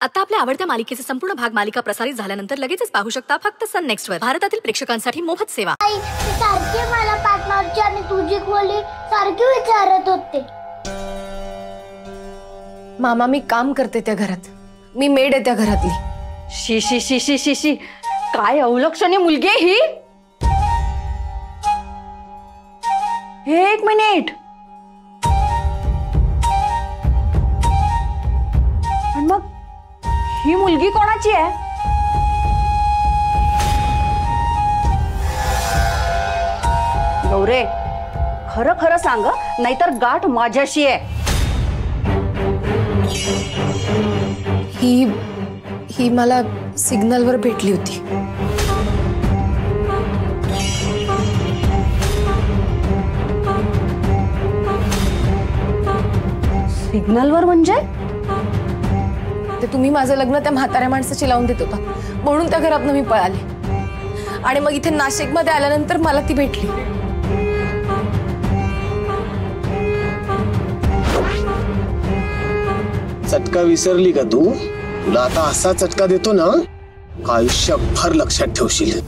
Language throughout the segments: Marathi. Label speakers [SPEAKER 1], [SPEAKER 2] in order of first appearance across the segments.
[SPEAKER 1] आता आपल्या आवडत्या मालिकेचे संपूर्ण भाग मालिका प्रसारित झाल्यानंतर लगेचच पाहू शकता फक्त सन नेक्स्ट वर. भारतातील प्रेक्षकांसाठी मोफत सेवा.
[SPEAKER 2] सारखी मला पार्टनरची आणि तुझी खोली सारखी विचारत होते.
[SPEAKER 3] मामा मी काम करते त्या घरात, मी मेड आहे त्या घरातली.
[SPEAKER 4] शी शी शी शी शी शी, काय अवलक्षणी मुलगी आहे ही. एक मिनिट, मग ही मुलगी कोणाची आहे? गौरे, खरं खरं सांग, नाहीतर गाठ माझ्याशी आहे.
[SPEAKER 3] ही मला सिग्नलवर भेटली होती.
[SPEAKER 4] सिग्नलवर म्हणजे?
[SPEAKER 3] ते तुम्ही माझं लग्न त्या म्हाताऱ्या माणसाची लावून देत होता म्हणून त्या घरातून मी पळाले आणि मग इथे नाशिकमध्ये आल्यानंतर मला ती भेटली.
[SPEAKER 5] चटका विसरली का तू? तुला आता असा चटका देतो ना, आयुष्यभर लक्षात ठेवशील.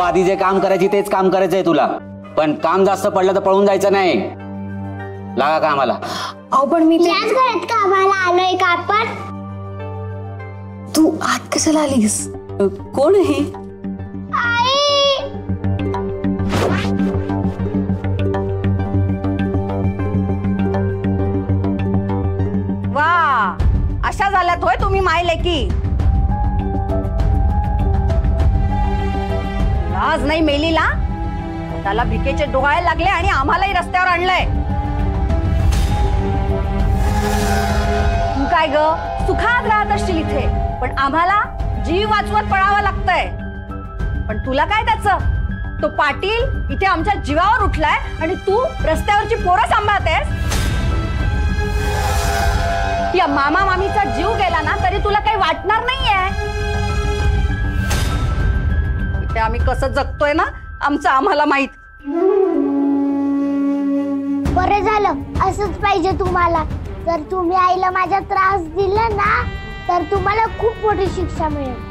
[SPEAKER 6] आधी जे काम करायची तेच काम करायचंय तुला, पण काम जास्त पडलं तर पळून जायचं नाही. लागा कामाला.
[SPEAKER 3] अहो पण मी
[SPEAKER 2] याच घरात कामाला आलोय का आपण?
[SPEAKER 3] तू आत कशाला आलीस?
[SPEAKER 4] कोण आहे?
[SPEAKER 2] आई,
[SPEAKER 4] वा, अशा झाल्यात होय तुम्ही माय लेकी. आज नाही मेलीला, त्याला भिकेचे डोळे लागले आणि आम्हालाही रस्त्यावर आणलंय. तू काय ग सुखात राहत असशील इथे, पण आम्हाला जीव वाचवत पळावं लागतंय. पण तुला काय त्याचं? तो पाटील इथे आमच्या जीवावर उठलाय आणि तू रस्त्यावरची पोरं सांभाळतेस. या मामा मामीचा जीव गेला ना तरी तुला काही वाटणार नाहीये. ते आम्ही कसं जगतोय ना, आमचं आम्हाला माहित.
[SPEAKER 2] बरं झालं, असंच पाहिजे तुम्हाला. जर तुम्ही आईला माझा त्रास दिला ना तर तुम्हाला खूप मोठी शिक्षा मिळेल.